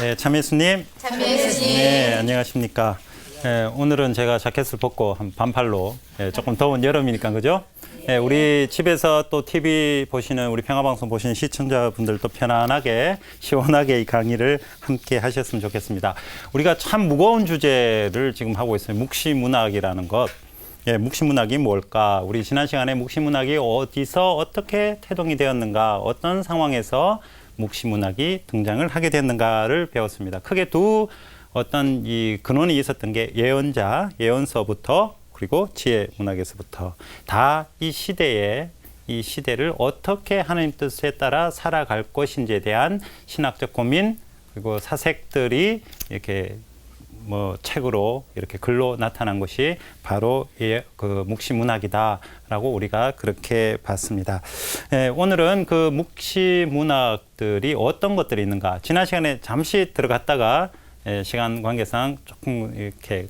네, 참예수님. 참예수님. 네, 안녕하십니까. 네, 오늘은 제가 자켓을 벗고 한 반팔로 조금 더운 여름이니까 그죠? 네, 우리 집에서 또 TV 보시는 우리 평화방송 보시는 시청자분들도 편안하게 시원하게 이 강의를 함께 하셨으면 좋겠습니다. 우리가 참 무거운 주제를 지금 하고 있어요. 묵시문학이라는 것. 예, 묵시문학이 뭘까? 우리 지난 시간에 묵시문학이 어디서 어떻게 태동이 되었는가? 어떤 상황에서 묵시문학이 등장을 하게 됐는가를 배웠습니다. 크게 두 어떤 이 근원이 있었던 게 예언자, 예언서부터 그리고 지혜문학에서부터 다 이 시대를 어떻게 하나님 뜻에 따라 살아갈 것인지에 대한 신학적 고민 그리고 사색들이 이렇게 뭐 책으로 이렇게 글로 나타난 것이 바로 그 묵시문학이다라고 우리가 그렇게 봤습니다. 오늘은 그 묵시문학들이 어떤 것들이 있는가? 지난 시간에 잠시 들어갔다가 시간 관계상 조금 이렇게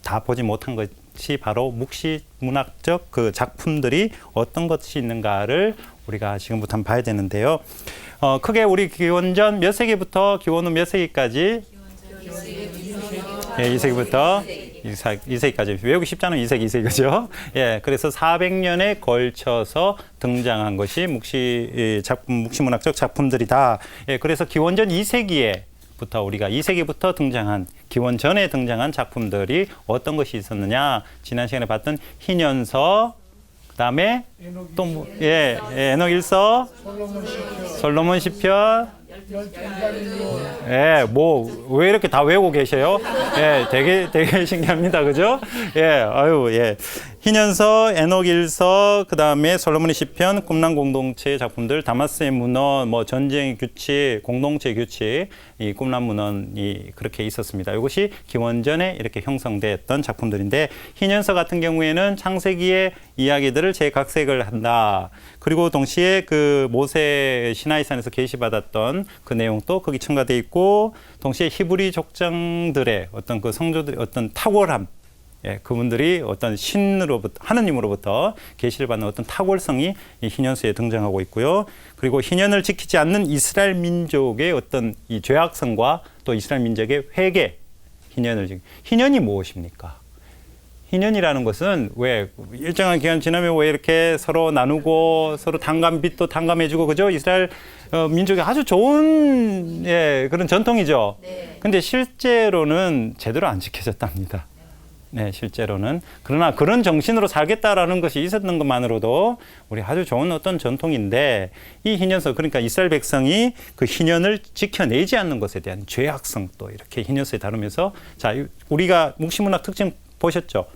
다 보지 못한 것이 바로 묵시문학적 그 작품들이 어떤 것이 있는가를 우리가 지금부터 한번 봐야 되는데요. 크게 우리 기원전 몇 세기부터 기원 후 몇 세기까지? 2세기부터 2세기까지 외우기 쉽잖아요. 2세기, 2세기죠. 예, 그래서 400년에 걸쳐서 등장한 것이 묵시문학적 작품들이다. 예, 그래서 기원전 2세기부터 우리가 2세기부터 등장한 기원전에 등장한 작품들이 어떤 것이 있었느냐? 지난 시간에 봤던 희년서, 그다음에 또 뭐, 에녹일서, 솔로몬 시편. 예, 뭐 왜 이렇게 다 외우고 계셔요? 예, 되게 신기합니다, 그죠? 예, 아유, 예. 희년서, 에녹일서, 그 다음에 솔로몬의 시편, 꿈난 공동체의 작품들, 다마스의 문헌, 뭐 전쟁의 규칙, 공동체의 규칙, 이 꿈난 문헌이 그렇게 있었습니다. 이것이 기원전에 이렇게 형성됐던 작품들인데, 희년서 같은 경우에는 창세기의 이야기들을 재각색을 한다. 그리고 동시에 그 모세 시나이산에서 계시받았던 그 내용도 거기 첨가되어 있고, 동시에 히브리 족장들의 어떤 그 성조들의 어떤 탁월함, 예, 그분들이 어떤 신으로부터, 하느님으로부터 계시를 받는 어떤 탁월성이 이 희년서에 등장하고 있고요. 그리고 희년을 지키지 않는 이스라엘 민족의 어떤 이 죄악성과 또 이스라엘 민족의 회개, 희년이 무엇입니까? 희년이라는 것은 왜 일정한 기간 지나면 왜 이렇게 서로 나누고 서로 빚도 탕감해주고 그죠? 이스라엘 민족이 아주 좋은 그런 전통이죠. 네. 근데 실제로는 제대로 안 지켜졌답니다. 네, 실제로는. 그러나 그런 정신으로 살겠다라는 것이 있었던 것만으로도 우리 아주 좋은 어떤 전통인데 이 희년서, 그러니까 이스라엘 백성이 그 희년을 지켜내지 않는 것에 대한 죄악성 또 이렇게 희년서에 다루면서 자, 우리가 묵시문학 특징 보셨죠?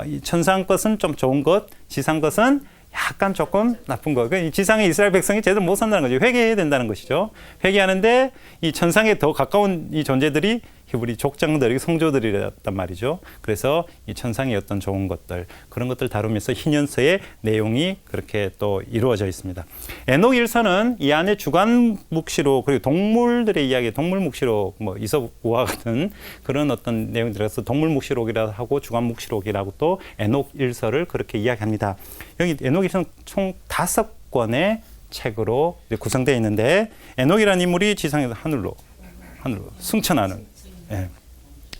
이 천상 것은 좀 좋은 것, 지상 것은 약간 조금 나쁜 것. 지상의 이스라엘 백성이 제대로 못 산다는 거죠. 회개해야 된다는 것이죠. 회개하는데 이 천상에 더 가까운 이 존재들이 히브리 족장들이 성조들이랬단 말이죠. 그래서 이 천상의 어떤 좋은 것들, 그런 것들 다루면서 희년서의 내용이 그렇게 또 이루어져 있습니다. 에녹일서는 이 안에 주간 묵시록, 그리고 동물들의 이야기, 동물 묵시록, 뭐 이솝우화 같은 그런 어떤 내용이 들어서 동물 묵시록이라고 하고 주간 묵시록이라고 또 에녹일서를 그렇게 이야기합니다. 여기 에녹일서는 총 5권의 책으로 구성되어 있는데 에녹이라는 인물이 지상에서 하늘로 승천하는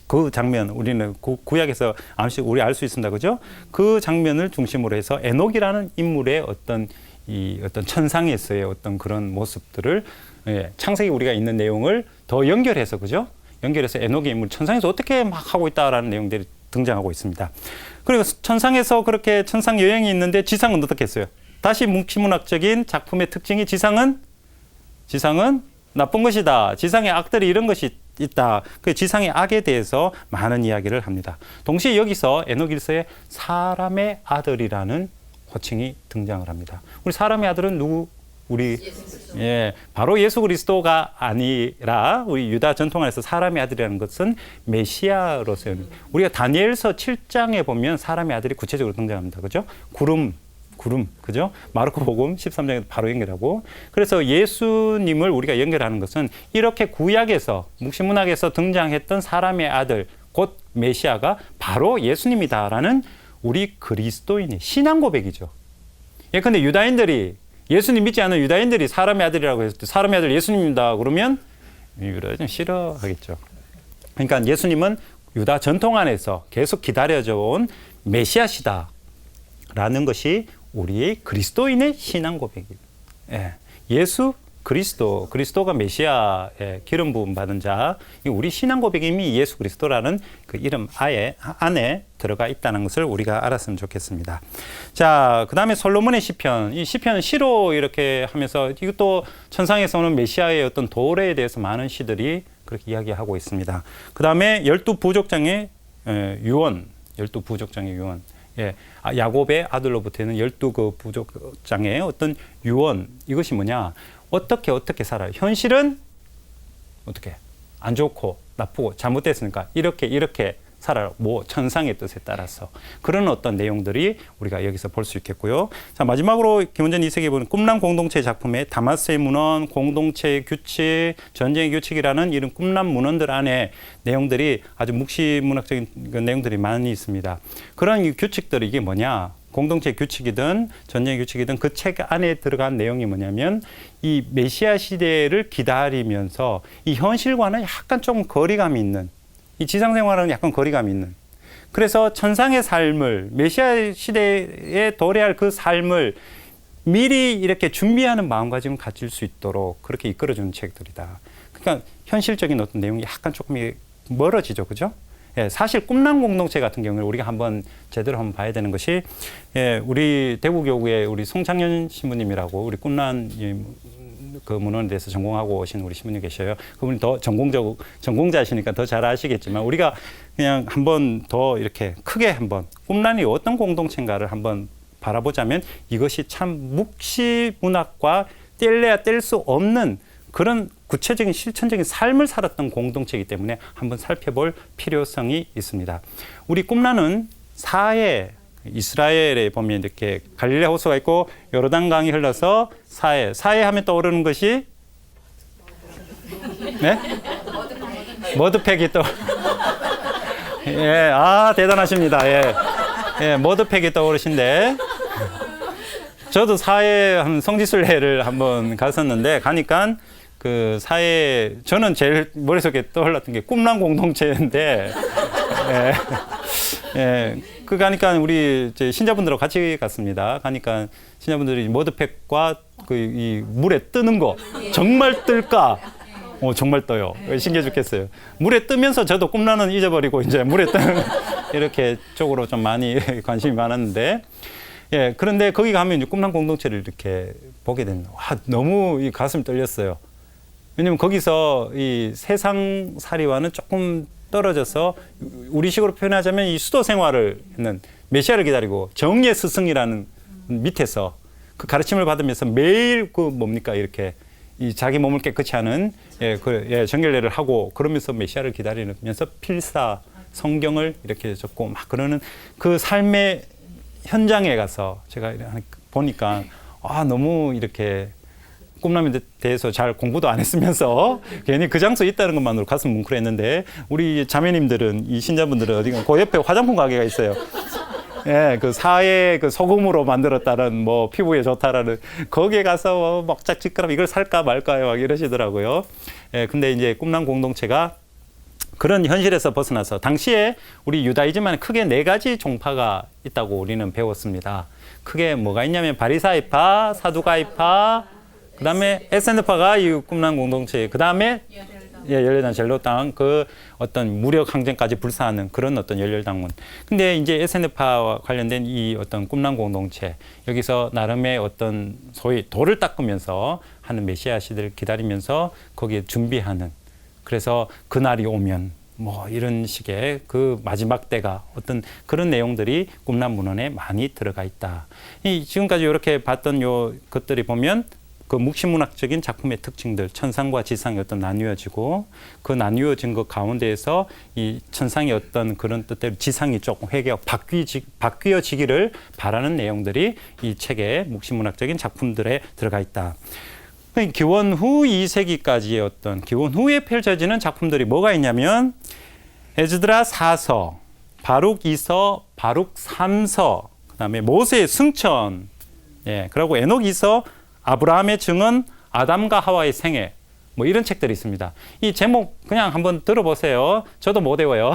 그 장면, 우리는 구약에서 우리 알 수 있습니다. 그죠? 그 장면을 중심으로 해서 에녹이라는 인물의 어떤 천상에서의 어떤 그런 모습들을 창세기 우리가 있는 내용을 더 연결해서, 그죠? 연결해서 에녹의 인물, 천상에서 어떻게 막 하고 있다라는 내용들이 등장하고 있습니다. 그리고 천상에서 그렇게 천상 여행이 있는데 지상은 어떻게 했어요? 다시 묵시문학적인 작품의 특징이 지상은 나쁜 것이다. 지상의 악들이 이런 것이 있다. 그 지상의 악에 대해서 많은 이야기를 합니다. 동시에 여기서 에녹일서에 사람의 아들이라는 호칭이 등장을 합니다. 우리 사람의 아들은 누구? 바로 예수 그리스도가 아니라 우리 유다 전통 안에서 사람의 아들이라는 것은 메시아로서요. 우리가 다니엘서 7장에 보면 사람의 아들이 구체적으로 등장합니다. 그죠? 구름, 그죠? 마르코복음 13장에도 바로 연결하고. 그래서 예수님을 우리가 연결하는 것은 이렇게 구약에서, 묵시문학에서 등장했던 사람의 아들, 곧 메시아가 바로 예수님이다라는 우리 그리스도인의 신앙 고백이죠. 근데 유다인들이, 예수님 믿지 않는 유다인들이 사람의 아들이라고 했을 때, 사람의 아들 예수님입니다. 그러면 유다 좀 싫어하겠죠. 그러니까 예수님은 유다 전통 안에서 계속 기다려져 온 메시아시다라는 것이 우리의 그리스도인의 신앙 고백입니다. 예. 예수 그리스도가 메시아의 기름 부음 받은 자, 우리 신앙 고백이 이미 예수 그리스도라는 그 이름 안에 들어가 있다는 것을 우리가 알았으면 좋겠습니다. 자, 그 다음에 솔로몬의 시편. 이 시편은 시로 이렇게 하면서 이것도 천상에서 오는 메시아의 어떤 도래에 대해서 많은 시들이 그렇게 이야기하고 있습니다. 그 다음에 12부족장의 유언, 12부족장의 유언. 예, 야곱의 아들로부터는 12그 부족장의 어떤 유언, 이것이 뭐냐? 어떻게 살아요? 현실은 어떻게 안 좋고 나쁘고 잘못됐으니까 이렇게 살아요. 뭐 천상의 뜻에 따라서 그런 어떤 내용들이 우리가 여기서 볼 수 있겠고요. 자, 마지막으로 김원전 2세기에 보는 꿈랑 공동체 작품에 다마스의 문헌, 공동체의 규칙, 전쟁의 규칙이라는 이런 꿈랑 문헌들 안에 내용들이 아주 묵시문학적인 내용들이 많이 있습니다. 그런 이 규칙들이 이게 뭐냐? 공동체 규칙이든 전쟁 규칙이든 그 책 안에 들어간 내용이 뭐냐면 이 메시아 시대를 기다리면서 이 현실과는 약간 좀 거리감이 있는, 이 지상생활과는 약간 거리감이 있는, 그래서 천상의 삶을, 메시아 시대에 도래할 그 삶을 미리 이렇게 준비하는 마음가짐을 가질 수 있도록 그렇게 이끌어주는 책들이다. 그러니까 현실적인 어떤 내용이 약간 조금 멀어지죠, 그죠? 예, 사실 꿈랑 공동체 같은 경우는 우리가 한번 제대로 한번 봐야 되는 것이, 예, 우리 대구교구의 우리 송창현 신부님이라고 우리 꿈랑 그 문헌에 대해서 전공하고 오신 우리 신부님 계셔요. 그분이 더 전공자시니까 더 잘 아시겠지만 우리가 그냥 한번 더 이렇게 크게 한번 꿈란이 어떤 공동체인가를 한번 바라보자면 이것이 참 묵시 문학과 뗄래야 뗄 수 없는 그런 구체적인 실천적인 삶을 살았던 공동체이기 때문에 한번 살펴볼 필요성이 있습니다. 우리 꿈란은 사해, 이스라엘에 보면 이렇게 갈릴리 호수가 있고 요르단강이 흘러서 사해 하면 떠오르는 것이 네? 머드팩이 또 예, 대단하십니다. 예, 머드팩이 떠오르신데 저도 사해 한 성지순례를 한번 갔었는데 가니까 그 사해 저는 제일 머릿속에 떠올랐던 게 꿈랑 공동체인데 그 가니까 우리 이제 신자분들하고 같이 갔습니다. 가니까 신자분들이 머드팩과 그 이 물에 뜨는 거 정말 뜰까? 정말 떠요. 신기해 죽겠어요. 물에 뜨면서 저도 꿈라는 잊어버리고 이제 물에 뜨는 이렇게 쪽으로 좀 많이 관심이 많았는데, 예, 그런데 거기 가면 이제 꿈랑 공동체를 이렇게 보게 됩니다. 와, 너무 이 가슴이 떨렸어요. 왜냐면 거기서 이 세상살이와는 조금 떨어져서 우리식으로 표현하자면 이 수도 생활을 했는 메시아를 기다리고 정예 스승이라는 밑에서 그 가르침을 받으면서 매일 그 뭡니까 이렇게 이 자기 몸을 깨끗이 하는 정결례를 하고 그러면서 메시아를 기다리면서 필사 성경을 이렇게 적고 막 그러는 그 삶의 현장에 가서 제가 보니까 너무 이렇게 꿈남에 대해서 잘 공부도 안 했으면서 괜히 그 장소에 있다는 것만으로 가슴 뭉클했는데 우리 자매님들은 이 신자분들은 어디가 그 옆에 화장품 가게가 있어요. 예, 그 사해 그 소금으로 만들었다는 뭐 피부에 좋다라는 거기에 가서 먹자 찌끄럼 이걸 살까 말까요 막 이러시더라고요. 예, 근데 이제 꿈남 공동체가 그런 현실에서 벗어나서 당시에 우리 유다이즘에는 크게 4가지 종파가 있다고 우리는 배웠습니다. 크게 뭐가 있냐면 바리사이파, 사두가이파, 그 다음에 에센드파가 이 꿈난 공동체, 그 다음에 열렬당 젤로당 그 어떤 무력 항쟁까지 불사하는 그런 어떤 열렬당문. 근데 이제 에센드파와 관련된 이 어떤 꿈난 공동체, 여기서 나름의 어떤 소위 돌을 닦으면서 하는 메시아 시대를 기다리면서 거기에 준비하는, 그래서 그날이 오면 뭐 이런 식의 그 마지막 때가 어떤 그런 내용들이 꿈난 문헌에 많이 들어가 있다. 지금까지 이렇게 봤던 요 것들이 보면 그 묵시문학적인 작품의 특징들, 천상과 지상이 어떤 나뉘어지고 그 나뉘어진 것 가운데에서 이 천상의 어떤 그런 뜻대로 지상이 조금 바뀌어지기를 바라는 내용들이 이 책의 묵시문학적인 작품들에 들어가 있다. 기원 후 2세기까지의 어떤 기원 후에 펼쳐지는 작품들이 뭐가 있냐면 에스드라 4서, 바룩 2서, 바룩 3서, 그다음에 모세의 승천, 그리고 에녹 2서, 아브라함의 증언, 아담과 하와의 생애, 뭐 이런 책들이 있습니다. 이 제목 그냥 한번 들어보세요. 저도 못 외워요.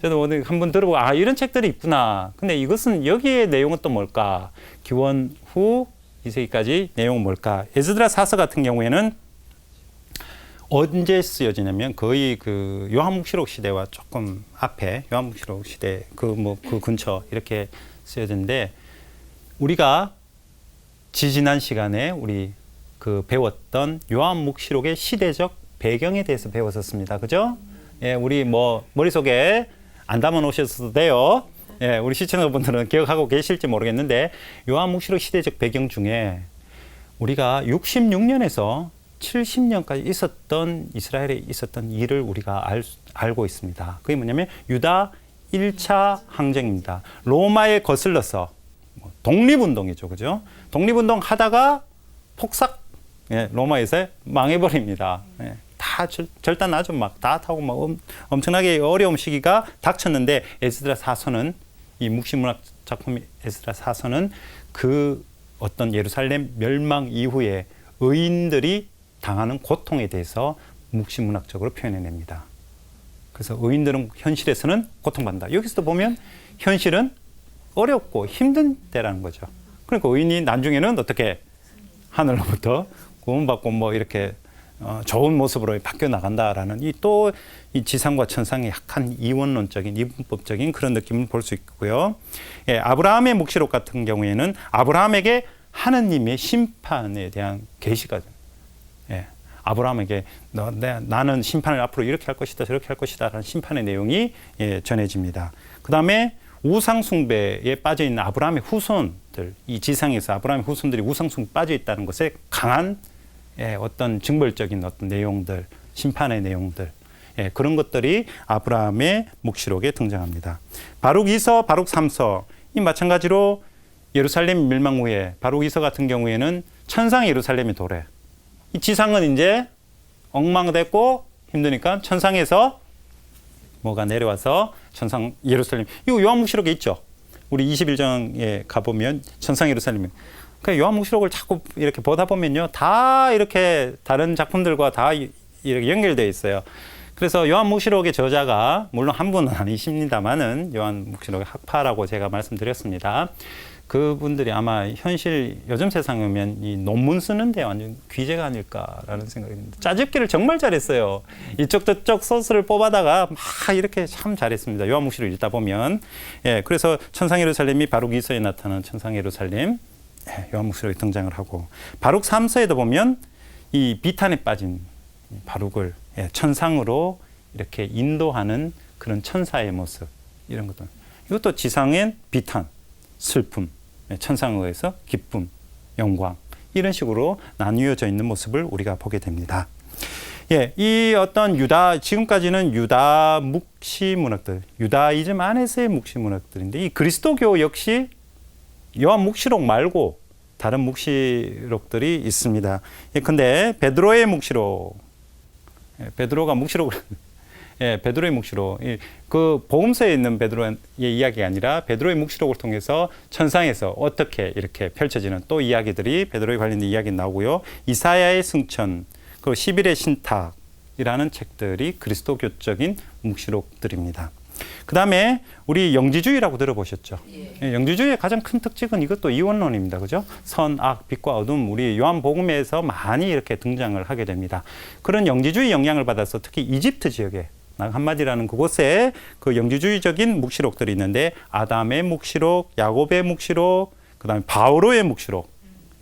저도 못 외우고 한번 들어보고 아 이런 책들이 있구나. 근데 이것은 여기에 내용은 또 뭘까? 기원 후 2세기까지 내용은 뭘까? 에스드라 사서 같은 경우에는 언제 쓰여지냐면 거의 그 요한묵시록 시대와 조금 앞에 요한묵시록 시대 그 근처 이렇게 쓰여졌는데 우리가 지지난 시간에 우리 그 배웠던 요한묵시록의 시대적 배경에 대해서 배웠었습니다. 그죠? 예, 우리 뭐 머릿속에 안 담아 놓으셔도 돼요. 예, 우리 시청자분들은 기억하고 계실지 모르겠는데 요한묵시록 시대적 배경 중에 우리가 66년에서 70년까지 있었던 이스라엘에 있었던 일을 우리가 알고 있습니다. 그게 뭐냐면 유다 1차 항쟁입니다. 로마에 거슬러서 독립운동이죠. 그죠? 독립운동 하다가 폭삭 예, 로마에서 망해버립니다. 예, 다 절단나죠. 막 다 타고 막 엄청나게 어려운 시기가 닥쳤는데 에스드라 사서는 이 묵시문학 작품 에스드라 사서는 그 어떤 예루살렘 멸망 이후에 의인들이 당하는 고통에 대해서 묵시문학적으로 표현해냅니다. 그래서 의인들은 현실에서는 고통받는다. 여기서도 보면 현실은 어렵고 힘든 때라는 거죠. 그러니까 의인이 나중에는 어떻게 하늘로부터 구원받고 뭐 이렇게 좋은 모습으로 바뀌어 나간다라는 이 지상과 천상의 약한 이원론적인 이분법적인 그런 느낌을 볼 수 있고요. 예, 아브라함의 묵시록 같은 경우에는 아브라함에게 하느님의 심판에 대한 계시가 예, 아브라함에게 나는 심판을 앞으로 이렇게 할 것이다 저렇게 할 것이다 라는 심판의 내용이 예, 전해집니다. 그 다음에 우상숭배에 빠져있는 아브라함의 후손들, 이 지상에서 아브라함의 후손들이 우상숭배에 빠져있다는 것에 강한 예, 어떤 징벌적인 어떤 내용들, 심판의 내용들 예, 그런 것들이 아브라함의 묵시록에 등장합니다. 바룩 2서, 바룩 3서 이 마찬가지로 예루살렘 멸망 후에 바룩 2서 같은 경우에는 천상 예루살렘의 도래 이 지상은 이제 엉망됐고 힘드니까 천상에서 뭐가 내려와서 천상 예루살렘 이거 요한묵시록에 있죠. 우리 21장에 가보면 천상 예루살렘 그 요한묵시록을 자꾸 이렇게 보다 보면요 다 이렇게 다른 작품들과 다 이렇게 연결되어 있어요. 그래서 요한묵시록의 저자가 물론 한 분은 아니십니다만은 요한묵시록의 학파라고 제가 말씀드렸습니다. 그분들이 아마 현실 요즘 세상에 오면 이 논문 쓰는데 완전 귀재가 아닐까라는 생각이 듭니다. 짜집기를 정말 잘했어요. 이쪽 저쪽 소스를 뽑아다가 막 이렇게 참 잘했습니다. 요한묵시를 읽다 보면 예, 그래서 천상 예루살렘이 바룩 2서에 나타나는 천상 예루살렘 예, 요한묵시록에 등장을 하고 바룩 3서에도 보면 이 비탄에 빠진 바룩을 예, 천상으로 이렇게 인도하는 그런 천사의 모습 이런 것도 이것도 지상엔 비탄 슬픔, 천상에 의해서 기쁨, 영광 이런 식으로 나뉘어져 있는 모습을 우리가 보게 됩니다. 예, 이 어떤 지금까지는 유다 묵시 문학들, 유다이즘 안에서의 묵시 문학들인데 이 그리스도교 역시 요한 묵시록 말고 다른 묵시록들이 있습니다. 예, 근데 베드로의 묵시록, 베드로가 묵시록을 예, 베드로의 묵시록. 그 복음서에 있는 베드로의 이야기가 아니라 베드로의 묵시록을 통해서 천상에서 어떻게 이렇게 펼쳐지는 또 이야기들이 베드로에 관련된 이야기 나오고요. 이사야의 승천, 그리고 11의 신탁이라는 책들이 그리스도교적인 묵시록들입니다. 그 다음에 우리 영지주의라고 들어보셨죠? 예, 영지주의의 가장 큰 특징은 이것도 이원론입니다. 그죠? 선, 악, 빛과 어둠, 우리 요한복음에서 많이 이렇게 등장을 하게 됩니다. 그런 영지주의 영향을 받아서 특히 이집트 지역에 한마디라는 그곳에 그 영지주의적인 묵시록들이 있는데 아담의 묵시록, 야곱의 묵시록, 그 다음에 바오로의 묵시록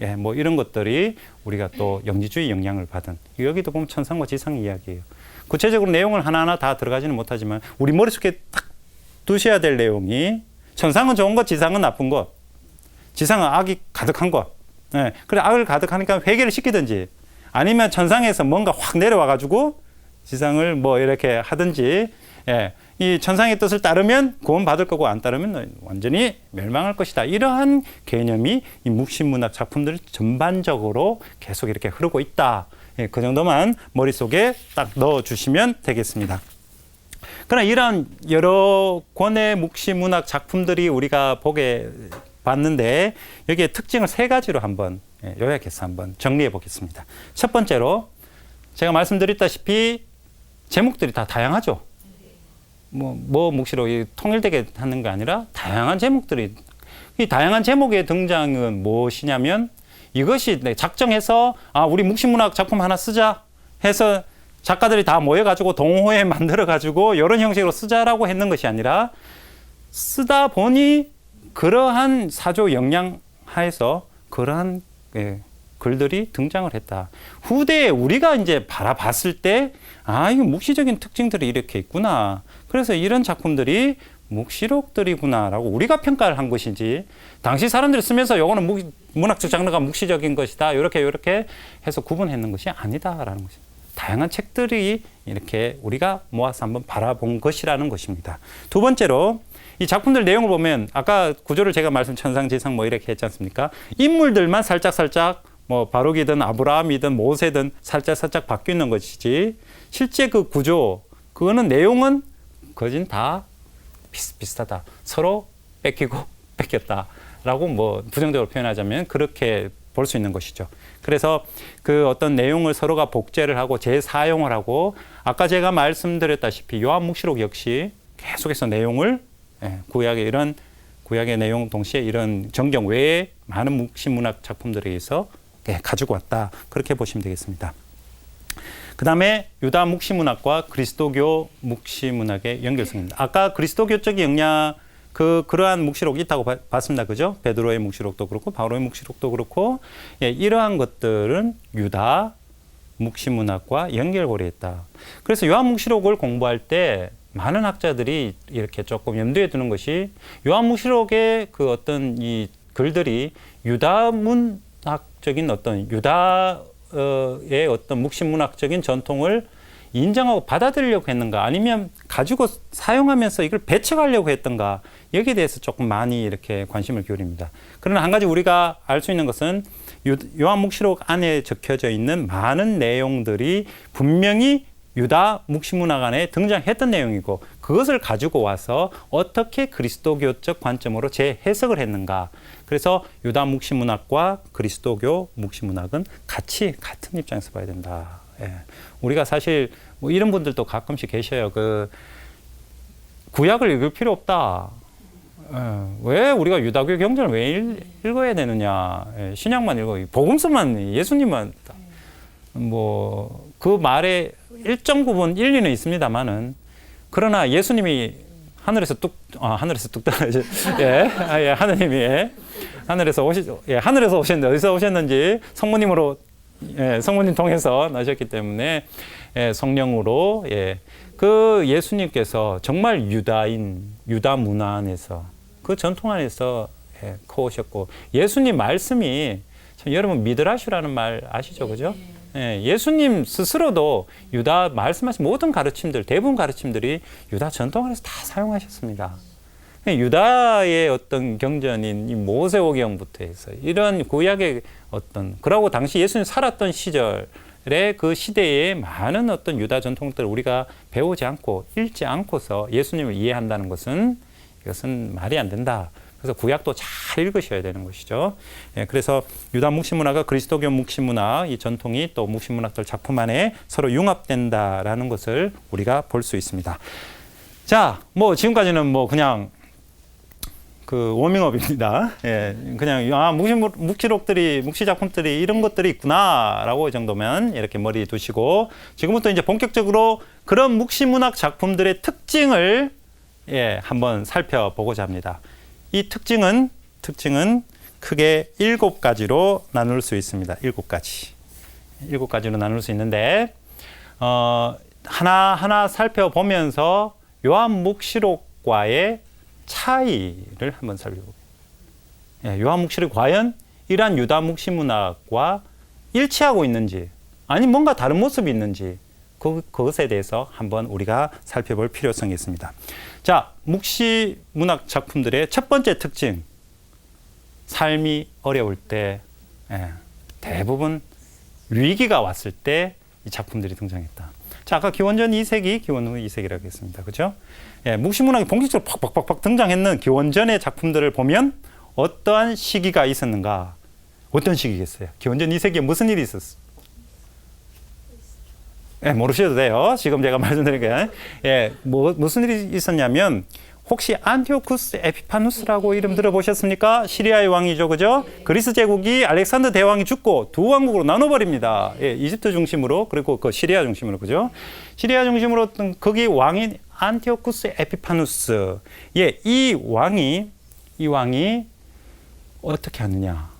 예, 뭐 이런 것들이 우리가 또 영지주의 영향을 받은 여기도 보면 천상과 지상의 이야기예요. 구체적으로 내용을 하나하나 다 들어가지는 못하지만 우리 머릿속에 딱 두셔야 될 내용이 천상은 좋은 것, 지상은 나쁜 것, 지상은 악이 가득한 것. 예, 그래 악을 가득하니까 회개를 시키든지 아니면 천상에서 뭔가 확 내려와가지고 지상을 뭐 이렇게 하든지 예, 이 천상의 뜻을 따르면 구원 받을 거고 안 따르면 완전히 멸망할 것이다. 이러한 개념이 이 묵시문학 작품들 전반적으로 계속 이렇게 흐르고 있다. 예, 그 정도만 머릿속에 딱 넣어주시면 되겠습니다. 그러나 이런 여러 권의 묵시문학 작품들이 우리가 보게 봤는데 여기에 특징을 세 가지로 한번 요약해서 한번 정리해 보겠습니다. 첫 번째로 제가 말씀드렸다시피 제목들이 다 다양하죠. 뭐 묵시록이 통일되게 하는 게 아니라 다양한 제목들이, 이 다양한 제목의 등장은 무엇이냐면 이것이 작정해서 우리 묵시문학 작품 하나 쓰자 해서 작가들이 다 모여가지고 동호회 만들어가지고 이런 형식으로 쓰자라고 했는 것이 아니라 쓰다 보니 그러한 사조 영향 하에서 그러한 글들이 등장을 했다. 후대에 우리가 이제 바라봤을 때 이거 묵시적인 특징들이 이렇게 있구나. 그래서 이런 작품들이 묵시록들이구나라고 우리가 평가를 한 것이지, 당시 사람들이 쓰면서 요거는 문학적 장르가 묵시적인 것이다, 이렇게 해서 구분했는 것이 아니다라는 것입니다. 다양한 책들이 이렇게 우리가 모아서 한번 바라본 것이라는 것입니다. 두 번째로 이 작품들 내용을 보면 아까 구조를 제가 천상지상 이렇게 했지 않습니까? 인물들만 살짝 뭐 바룩이든 아브라함이든 모세든 살짝 바뀌는 것이지, 실제 그 구조, 그거는 내용은 거진 다 비슷하다. 서로 뺏기고 뺏겼다라고 뭐 부정적으로 표현하자면 그렇게 볼 수 있는 것이죠. 그래서 그 어떤 내용을 서로가 복제를 하고 재사용을 하고, 아까 제가 말씀드렸다시피 요한묵시록 역시 계속해서 내용을 구약의 내용 동시에 이런 정경 외에 많은 묵시문학 작품들에 의해서 가지고 왔다. 그렇게 보시면 되겠습니다. 그 다음에 유다 묵시문학과 그리스도교 묵시문학의 연결성입니다. 아까 그리스도교적인 영향, 그러한 묵시록이 있다고 봤습니다. 그죠? 베드로의 묵시록도 그렇고, 바울의 묵시록도 그렇고, 이러한 것들은 유다 묵시문학과 연결고리했다. 그래서 요한 묵시록을 공부할 때 많은 학자들이 이렇게 조금 염두에 두는 것이, 요한 묵시록의 그 어떤 이 글들이 유다 문학적인 어떤 유다의 어떤 묵시문학적인 전통을 인정하고 받아들이려고 했는가, 아니면 가지고 사용하면서 이걸 배척하려고 했던가, 여기에 대해서 조금 많이 이렇게 관심을 기울입니다. 그러나 한 가지 우리가 알 수 있는 것은 요한묵시록 안에 적혀져 있는 많은 내용들이 분명히 유다 묵시문학 안에 등장했던 내용이고, 그것을 가지고 와서 어떻게 그리스도교적 관점으로 재해석을 했는가. 그래서 유다 묵시문학과 그리스도교 묵시문학은 같은 입장에서 봐야 된다. 우리가 사실 뭐 이런 분들도 가끔씩 계셔요. 구약을 읽을 필요 없다. 왜 우리가 유다교 경전을 왜 읽어야 되느냐. 신약만 읽어. 복음서만, 예수님만. 그 말에 일정 부분 일리는 있습니다만은, 그러나 예수님이 하늘에서 뚝 떨어져. 하느님이 하늘에서 오셨는데, 어디서 오셨는지 성모님으로, 성모님 통해서 나셨기 때문에, 성령으로, 그 예수님께서 정말 유다 문화 안에서, 그 전통 안에서 커오셨고, 예수님 말씀이, 여러분 미드라슈라는 말 아시죠? 그죠? 예수님 스스로도 유다 말씀하신 모든 가르침들, 대부분 가르침들이 유다 전통 안에서 다 사용하셨습니다. 유다의 어떤 경전인 이 모세오경부터 해서 이런 구약의 그러고 당시 예수님 살았던 시절에 그 시대에 많은 어떤 유다 전통들을 우리가 배우지 않고 읽지 않고서 예수님을 이해한다는 것은, 이것은 말이 안 된다. 그래서 구약도 잘 읽으셔야 되는 것이죠. 그래서 유다 묵시문학과 그리스도교 묵시문학, 이 전통이 또 묵시문학들 작품 안에 서로 융합된다라는 것을 우리가 볼 수 있습니다. 자, 지금까지는 그냥 워밍업입니다. 그냥 묵시록들이, 묵시 작품들이 이런 것들이 있구나라고 이 정도면 이렇게 머리에 두시고, 지금부터 이제 본격적으로 그런 묵시문학 작품들의 특징을 한번 살펴보고자 합니다. 이 특징은 크게 7가지로 나눌 수 있습니다. 7가지로 나눌 수 있는데, 하나하나 살펴보면서 요한묵시록과의 차이를 한번 살펴볼게요. 요한묵시록이 과연 이러한 유다 묵시문학과 일치하고 있는지, 아니 뭔가 다른 모습이 있는지, 그것에 대해서 한번 우리가 살펴볼 필요성이 있습니다. 자, 묵시문학 작품들의 첫 번째 특징, 삶이 어려울 때, 대부분 위기가 왔을 때 이 작품들이 등장했다. 자, 아까 기원전 2세기, 기원 후 2세기라고 했습니다. 그죠? 묵시문학이 본격적으로 팍팍팍 등장했는 기원전의 작품들을 보면 어떠한 시기가 있었는가? 어떤 시기겠어요? 기원전 2세기에 무슨 일이 있었어요? 예, 모르셔도 돼요. 지금 제가 말씀드린 게. 예, 무슨 일이 있었냐면, 혹시 안티오쿠스 에피파누스라고 이름 들어보셨습니까? 시리아의 왕이죠, 그죠? 그리스 제국이 알렉산더 대왕이 죽고 두 왕국으로 나눠버립니다. 예, 이집트 중심으로, 그리고 그 시리아 중심으로, 그죠? 시리아 중심으로 거기 왕인 안티오쿠스 에피파누스. 예, 이 왕이 어떻게 하느냐?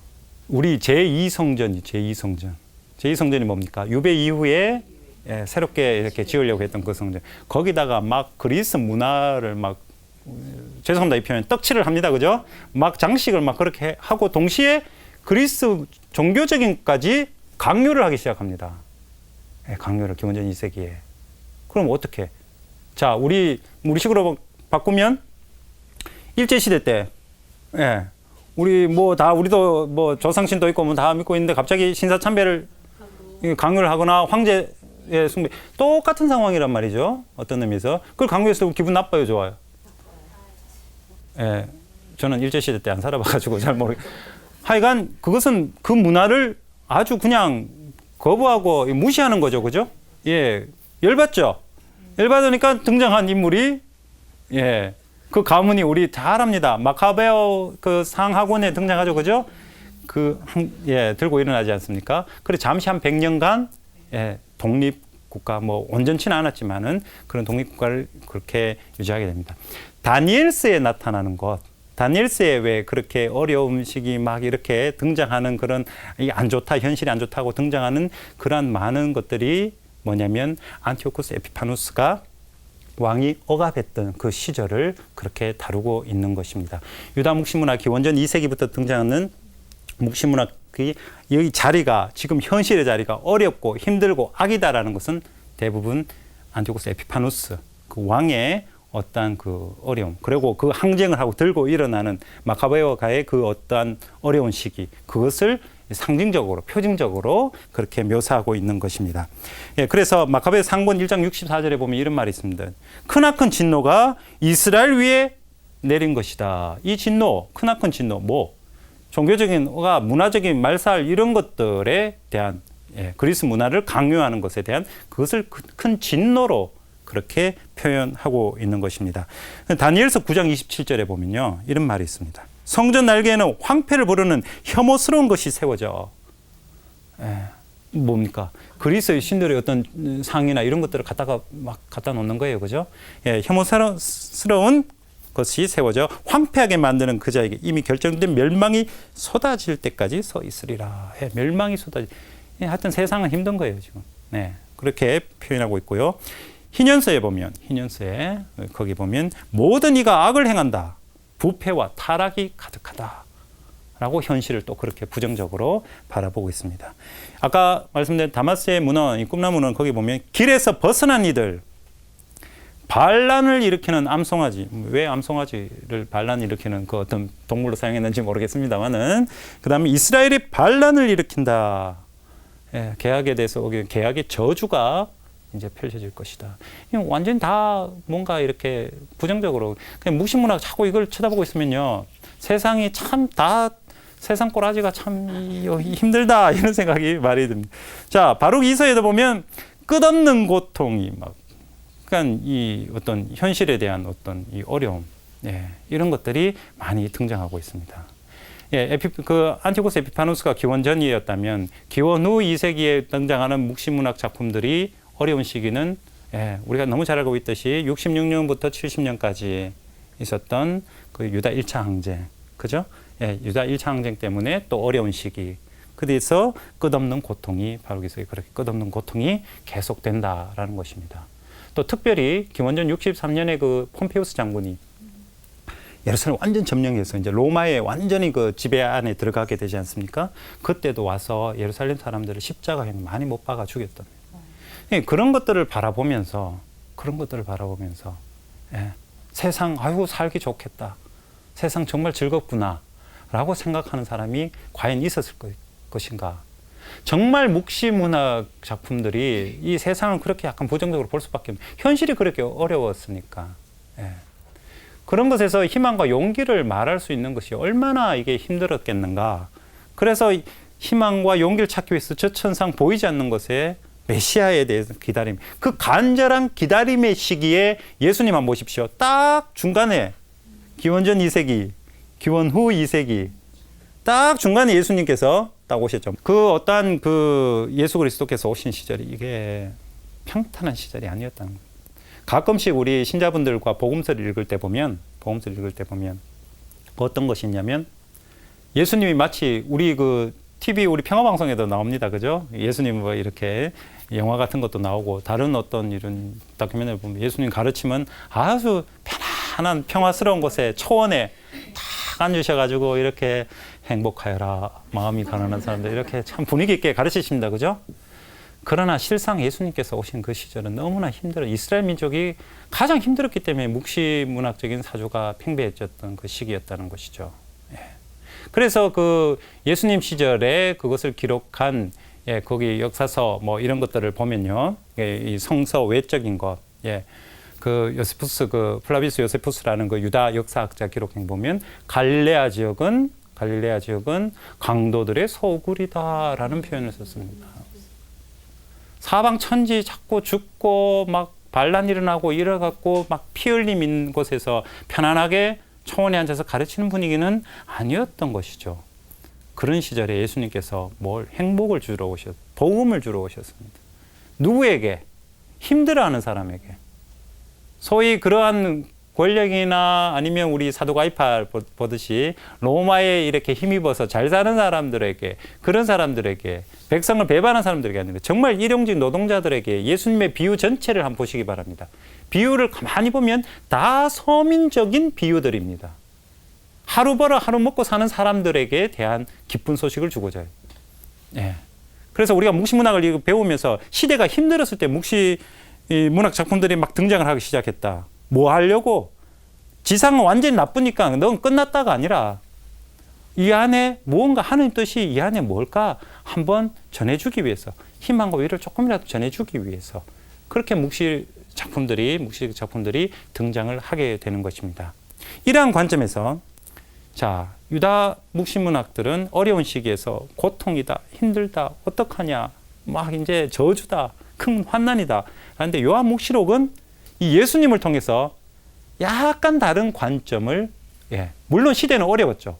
우리 제2성전이 뭡니까? 유배 이후에 예, 새롭게 이렇게 지으려고 했던 그 성전. 거기다가 막 그리스 문화를 막, 죄송합니다, 이 표현, 떡칠을 합니다. 그죠? 막 장식을 막 그렇게 하고 동시에 그리스 종교적인까지 강요를 하기 시작합니다. 예, 강요를 기원전 2세기에. 그럼 어떻게? 자, 우리식으로 바꾸면 일제시대 때, 예, 우리도 뭐 조상신도 있고 뭐 다 믿고 있는데 갑자기 신사참배를 강요를 하거나 황제의 숭배, 똑같은 상황이란 말이죠. 어떤 의미에서. 그걸 강요해서 기분 나빠요, 좋아요? 예, 저는 일제시대 때 안 살아봐가지고 잘 모르겠어요. 하여간 그것은 그 문화를 아주 그냥 거부하고 무시하는 거죠, 그죠? 예, 열받죠? 열받으니까 등장한 인물이, 예, 그 가문이 우리 잘 압니다. 마카베오 그 상학원에 등장하죠, 그죠? 예, 들고 일어나지 않습니까? 그래, 잠시 한 100년간, 예, 독립국가, 뭐, 온전치는 않았지만은 그런 독립국가를 그렇게 유지하게 됩니다. 다니엘서에 나타나는 것, 다니엘서에 왜 그렇게 어려운 시기 막 이렇게 등장하는 그런 안 좋다, 현실이 안 좋다고 등장하는 그러한 많은 것들이 뭐냐면 안티오쿠스 에피파누스가 왕이 억압했던 그 시절을 그렇게 다루고 있는 것입니다. 유다 묵시문학 기원전 2세기부터 등장하는 묵시문학의 이 자리가 지금 현실의 자리가 어렵고 힘들고 악이다라는 것은 대부분 안티오쿠스 에피파누스 그 왕의 어떠한 그 어려움, 그리고 그 항쟁을 하고 들고 일어나는 마카베오가의 그 어떠한 어려운 시기, 그것을 상징적으로, 표징적으로 그렇게 묘사하고 있는 것입니다. 예, 그래서 마카베오 상권 1장 64절에 보면 이런 말이 있습니다. 크나큰 진노가 이스라엘 위에 내린 것이다. 이 진노, 크나큰 진노, 종교적인, 문화적인 말살 이런 것들에 대한, 예, 그리스 문화를 강요하는 것에 대한 그것을 큰 진노로 그렇게 표현하고 있는 것입니다. 다니엘서 9장 27절에 보면요, 이런 말이 있습니다. 성전 날개에는 황폐를 부르는 혐오스러운 것이 세워져. 예, 뭡니까? 그리스의 신들의 어떤 상이나 이런 것들을 갖다 놓는 거예요, 그죠? 예, 혐오스러운 것이 세워져 황폐하게 만드는 그 자에게 이미 결정된 멸망이 쏟아질 때까지 서 있으리라. 예, 멸망이 예, 하여튼 세상은 힘든 거예요, 지금. 네, 그렇게 표현하고 있고요. 희년서에 거기 보면 모든 이가 악을 행한다. 부패와 타락이 가득하다. 라고 현실을 또 그렇게 부정적으로 바라보고 있습니다. 아까 말씀드린 다마스의 문헌, 이 꿈나무는 거기 보면 길에서 벗어난 이들, 반란을 일으키는 암송아지, 왜 암송아지를 반란을 일으키는 그 어떤 동물로 사용했는지 모르겠습니다만은, 그 다음에 이스라엘이 반란을 일으킨다. 예, 계약에 대해서 계약의 저주가 이제 펼쳐질 것이다. 완전 다 뭔가 이렇게 부정적으로 그냥 무신문학 자꾸 이걸 쳐다보고 있으면요, 세상이 참 다 세상 꼬라지가 참 힘들다 이런 생각이 많이 듭니다. 자, 바룩 이서에도 보면 끝없는 고통이 막, 그러니까 이 어떤 현실에 대한 어떤 이 어려움, 예, 이런 것들이 많이 등장하고 있습니다. 예, 안티오쿠스 에피파누스가 기원 전이었다면 기원 후 2세기에 등장하는 묵시문학 작품들이 어려운 시기는, 예, 우리가 너무 잘 알고 있듯이 66년부터 70년까지 있었던 그 유다 1차 항쟁, 그죠? 예, 유다 1차 항쟁 때문에 또 어려운 시기, 그래서 끝없는 고통이, 바로 그렇게 끝없는 고통이 계속된다라는 것입니다. 또 특별히 기원전 63년에 그 폼페우스 장군이 예루살렘 완전 점령해서 이제 로마의 완전히 그 지배 안에 들어가게 되지 않습니까? 그때도 와서 예루살렘 사람들을 십자가에 많이 못 박아 죽였던. 그런 것들을 바라보면서, 예, 세상, 아유, 살기 좋겠다. 세상 정말 즐겁구나. 라고 생각하는 사람이 과연 있었을 것인가. 정말 묵시문학 작품들이 이 세상을 그렇게 약간 부정적으로 볼 수밖에 없는, 현실이 그렇게 어려웠으니까. 예. 그런 것에서 희망과 용기를 말할 수 있는 것이 얼마나 이게 힘들었겠는가. 그래서 희망과 용기를 찾기 위해서 저 천상 보이지 않는 것에 메시아에 대해서 기다림. 그 간절한 기다림의 시기에 예수님 한번 보십시오. 딱 중간에 기원전 2세기, 기원 후 2세기 딱 중간에 예수님께서 딱 오셨죠. 그 어떠한 그 예수 그리스도께서 오신 시절이 이게 평탄한 시절이 아니었다는 거예요. 가끔씩 우리 신자분들과 복음서를 읽을 때 보면 어떤 것이 있냐면 예수님이 마치 우리 그 TV 우리 평화방송에도 나옵니다. 그죠? 예수님 뭐 이렇게 영화 같은 것도 나오고 다른 어떤 이런 다큐멘터리를 보면 예수님 가르침은 아주 편안한 평화스러운 곳에 초원에 딱 앉으셔가지고 이렇게 행복하여라 마음이 가난한 사람들 이렇게 참 분위기 있게 가르치십니다. 그죠? 그러나 실상 예수님께서 오신 그 시절은 너무나 힘들어 이스라엘 민족이 가장 힘들었기 때문에 묵시문학적인 사조가 팽배해졌던 그 시기였다는 것이죠. 예. 그래서 그 예수님 시절에 그것을 기록한 거기 역사서 뭐 이런 것들을 보면요, 이 성서 외적인 것, 그 요세푸스 그 플라비우스 요세푸스라는 그 유다 역사학자 기록행 보면 갈릴레아 지역은 강도들의 소굴이다라는 표현을 썼습니다. 사방 천지 자꾸 죽고 막 반란 일어나고 이래갖고 막 피 흘림 있는 곳에서 편안하게 초원에 앉아서 가르치는 분위기는 아니었던 것이죠. 그런 시절에 예수님께서 행복을 주러 오셨, 복음을 주러 오셨습니다. 누구에게? 힘들어하는 사람에게. 소위 그러한 권력이나 아니면 우리 사도 가이파 보듯이 로마에 이렇게 힘입어서 잘 사는 사람들에게, 그런 사람들에게, 백성을 배반한 사람들에게 아니라 정말 일용직 노동자들에게 예수님의 비유 전체를 한번 보시기 바랍니다. 비유를 가만히 보면 다 서민적인 비유들입니다. 하루 벌어 하루 먹고 사는 사람들에게 대한 기쁜 소식을 주고자 해요. 예. 그래서 우리가 묵시문학을 배우면서 시대가 힘들었을 때 묵시문학 작품들이 막 등장을 하기 시작했다. 뭐 하려고? 지상은 완전히 나쁘니까 넌 끝났다가 아니라 이 안에 무언가 하는 뜻이 이 안에 뭘까 한번 전해주기 위해서 희망과 위를 조금이라도 전해주기 위해서 그렇게 묵시 작품들이 등장을 하게 되는 것입니다. 이러한 관점에서 자, 유다 묵시문학들은 어려운 시기에서 고통이다, 힘들다, 어떡하냐, 막 이제 저주다, 큰 환난이다. 그런데 요한 묵시록은 이 예수님을 통해서 약간 다른 관점을, 물론 시대는 어려웠죠.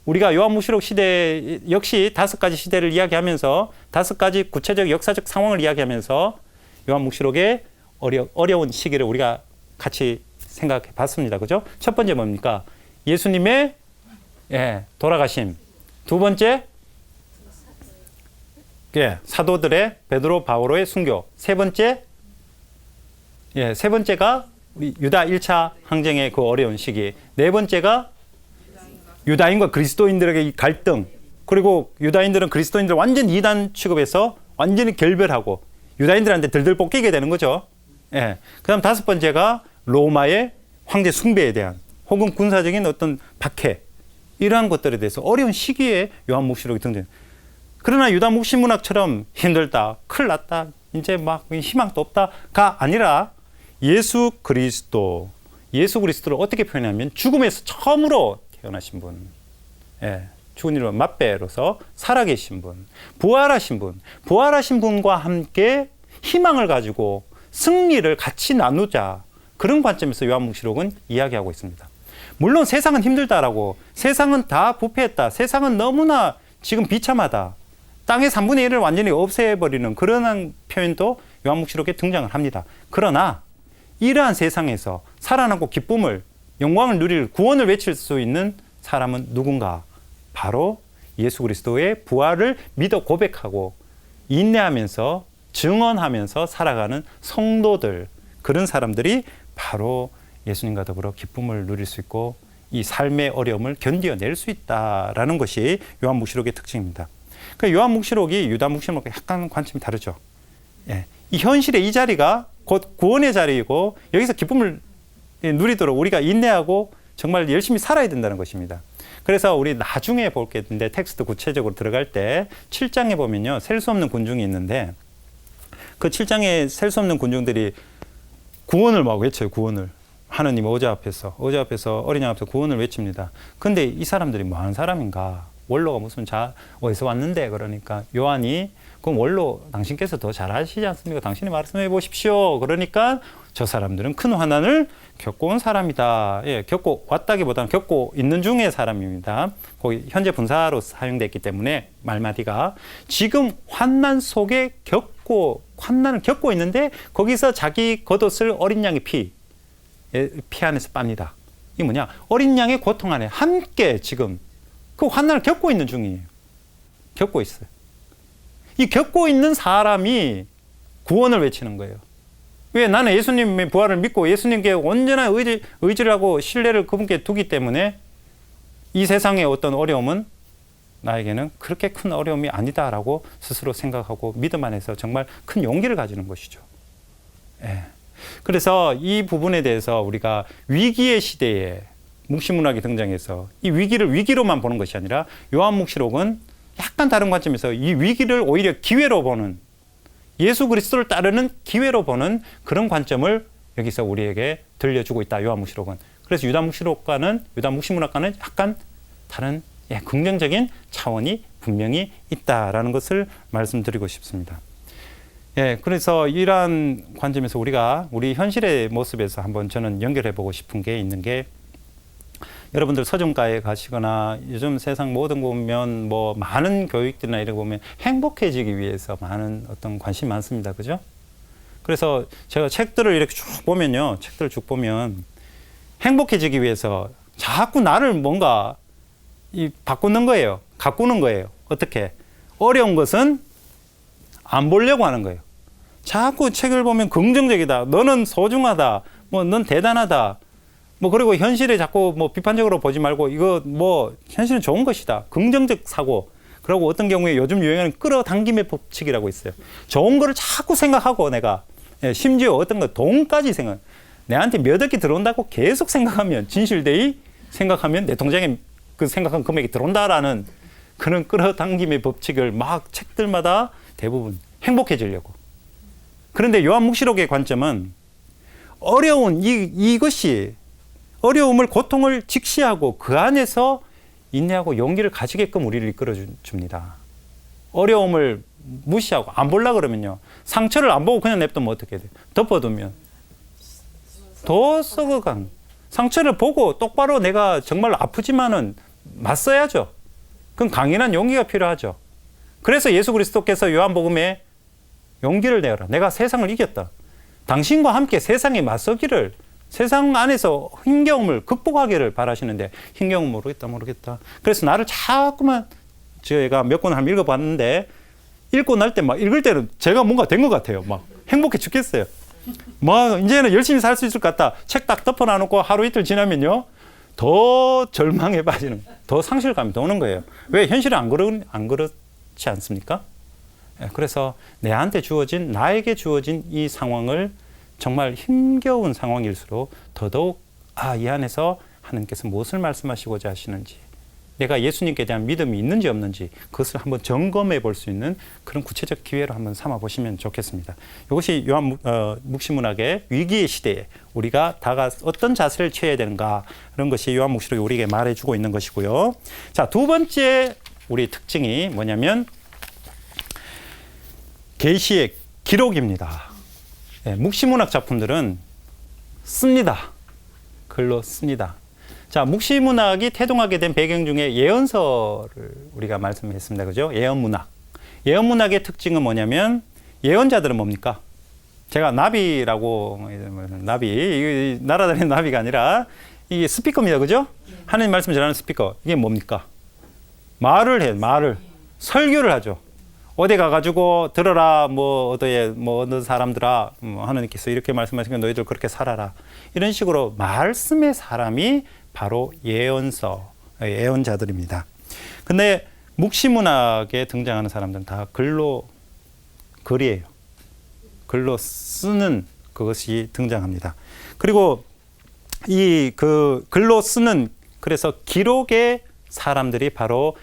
우리가 요한 묵시록 시대 역시 5가지 시대를 이야기하면서 5가지 구체적 역사적 상황을 이야기하면서 요한 묵시록의 어려운 시기를 우리가 같이 생각해 봤습니다. 그죠? 첫 번째 뭡니까? 예수님의 돌아가심. 두 번째, 사도들의 베드로 바오로의 순교. 세 번째가 우리 유다 1차 항쟁의 그 어려운 시기. 네 번째가 유다인과 그리스도인들에게 갈등. 그리고 유다인들은 그리스도인들 완전 이단 취급해서 완전히 결별하고 유다인들한테 들들 볶이게 되는 거죠. 그다음 5번째가 로마의 황제 숭배에 대한 혹은 군사적인 어떤 박해. 이러한 것들에 대해서 어려운 시기에 요한 묵시록이 등장. 그러나 유다 묵시문학처럼 힘들다, 큰일 났다, 이제 막 희망도 없다가 아니라 예수 그리스도를 어떻게 표현하면 죽음에서 처음으로 태어나신 분, 죽은 이로 맞배로서 살아계신 분, 부활하신 분과 함께 희망을 가지고 승리를 같이 나누자. 그런 관점에서 요한 묵시록은 이야기하고 있습니다. 물론 세상은 힘들다라고, 세상은 다 부패했다, 세상은 너무나 지금 비참하다, 땅의 3분의 1을 완전히 없애버리는 그런 표현도 요한 묵시록에 등장을 합니다. 그러나 이러한 세상에서 살아남고 기쁨을, 영광을 누릴 구원을 외칠 수 있는 사람은 누군가? 바로 예수 그리스도의 부활을 믿어 고백하고 인내하면서 증언하면서 살아가는 성도들, 그런 사람들이 바로 예수님과 더불어 기쁨을 누릴 수 있고 이 삶의 어려움을 견뎌낼 수 있다라는 것이 요한 묵시록의 특징입니다. 그러니까 요한 묵시록이 유다 묵시록과 약간 관점이 다르죠. 이 현실의 이 자리가 곧 구원의 자리이고 여기서 기쁨을 누리도록 우리가 인내하고 정말 열심히 살아야 된다는 것입니다. 그래서 우리 나중에 볼 게 있는데 텍스트 구체적으로 들어갈 때 7장에 보면요, 셀 수 없는 군중이 있는데 그 7장에 셀 수 없는 군중들이 구원을 막 외쳐요. 구원을. 하느님 어제 앞에서 어린 양 앞에서 구원을 외칩니다. 근데 이 사람들이 뭐 하는 사람인가? 원로가 무슨 어디서 왔는데 그러니까 요한이 그럼 원로 당신께서 더 잘 아시지 않습니까? 당신이 말씀해 보십시오. 그러니까 저 사람들은 큰 환난을 겪고 온 사람이다. 예, 겪고 왔다기보다는 겪고 있는 중의 사람입니다. 거기 현재 분사로 사용됐기 때문에 말마디가 지금 환난 속에 환난을 겪고 있는데 거기서 자기 겉옷을 어린 양의 피 안에서 빱니다. 이게 뭐냐? 어린 양의 고통 안에 함께 지금 그 환난을 겪고 있는 중이에요. 겪고 있어요. 이 겪고 있는 사람이 구원을 외치는 거예요. 왜? 나는 예수님의 부활을 믿고 예수님께 온전한 의지를 하고 신뢰를 그분께 두기 때문에 이 세상의 어떤 어려움은 나에게는 그렇게 큰 어려움이 아니다라고 스스로 생각하고 믿음 안에서 정말 큰 용기를 가지는 것이죠. 예. 그래서 이 부분에 대해서 우리가 위기의 시대에 묵시문학이 등장해서 이 위기를 위기로만 보는 것이 아니라 요한묵시록은 약간 다른 관점에서 이 위기를 오히려 기회로 보는, 예수 그리스도를 따르는 기회로 보는 그런 관점을 여기서 우리에게 들려주고 있다. 요한묵시록은. 그래서 유다묵시문학과는 약간 다른 긍정적인 차원이 분명히 있다라는 것을 말씀드리고 싶습니다. 예, 그래서 이러한 관점에서 우리가 우리 현실의 모습에서 한번 저는 연결해 보고 싶은 게 있는 게, 여러분들 서점가에 가시거나 요즘 세상 모든 거 보면 뭐 많은 교육들이나 이런 거 보면 행복해지기 위해서 많은 어떤 관심이 많습니다. 그죠? 그래서 제가 책들을 이렇게 쭉 보면요. 책들을 쭉 보면 행복해지기 위해서 자꾸 나를 뭔가 바꾸는 거예요. 가꾸는 거예요. 어떻게? 어려운 것은 안 보려고 하는 거예요. 자꾸 책을 보면 긍정적이다. 너는 소중하다. 뭐 넌 대단하다. 뭐 그리고 현실에 자꾸 뭐 비판적으로 보지 말고 이거 뭐 현실은 좋은 것이다. 긍정적 사고. 그리고 어떤 경우에 요즘 유행하는 끌어당김의 법칙이라고 있어요. 좋은 거를 자꾸 생각하고 내가 심지어 어떤 거 돈까지 생각. 내한테 몇 억이 들어온다고 계속 생각하면 진실되이 생각하면 내 통장에 그 생각한 금액이 들어온다라는 그런 끌어당김의 법칙을 막 책들마다 대부분 행복해지려고. 그런데 요한묵시록의 관점은 어려운 이것이 어려움을, 고통을 직시하고 그 안에서 인내하고 용기를 가지게끔 우리를 이끌어 줍니다. 어려움을 무시하고 안 보려고 그러면요. 상처를 안 보고 그냥 냅두면 어떻게 돼요? 덮어두면 더 썩어간. 상처를 보고 똑바로 내가 정말 아프지만은 맞서야죠. 그건 강인한 용기가 필요하죠. 그래서 예수 그리스도께서 요한복음에 용기를 내어라. 내가 세상을 이겼다. 당신과 함께 세상에 맞서기를, 세상 안에서 힘겨움을 극복하기를 바라시는데 힘겨움 모르겠다. 그래서 나를 자꾸만 제가 몇 권을 한번 읽어봤는데 읽고 날 때 막 읽을 때는 제가 뭔가 된 것 같아요. 막 행복해 죽겠어요. 막 이제는 열심히 살 수 있을 것 같다. 책 딱 덮어놔놓고 하루 이틀 지나면요. 더 절망에 빠지는, 더 상실감이 도는 거예요. 왜? 현실은 안 그렇지 않습니까? 그래서 나에게 주어진 이 상황을 정말 힘겨운 상황일수록 더더욱 이 안에서 하나님께서 무엇을 말씀하시고자 하시는지, 내가 예수님께 대한 믿음이 있는지 없는지 그것을 한번 점검해 볼 수 있는 그런 구체적 기회로 한번 삼아 보시면 좋겠습니다. 이것이 묵시문학의 위기의 시대에 우리가 어떤 자세를 취해야 되는가, 그런 것이 요한묵시록이 우리에게 말해주고 있는 것이고요. 자, 두 번째 우리 특징이 뭐냐면 계시의 기록입니다. 묵시문학 작품들은 씁니다. 글로 씁니다. 자, 묵시문학이 태동하게 된 배경 중에 예언서를 우리가 말씀했습니다. 그죠? 예언문학. 예언문학의 특징은 뭐냐면, 예언자들은 뭡니까? 제가 나비라고, 나비, 날아다니는 나비가 아니라 이게 스피커입니다. 그죠? 하나님 말씀 전하는 스피커. 이게 뭡니까? 말을. 설교를 하죠. 어디 가가지고 들어라, 어느 사람들아, 하나님께서 이렇게 말씀하시니까 너희들 그렇게 살아라. 이런 식으로 말씀의 사람이 바로 예언자들입니다. 근데 묵시문학에 등장하는 사람들은 다 글이에요. 글로 쓰는 그것이 등장합니다. 그리고 글로 쓰는, 그래서 기록의 사람들이 바로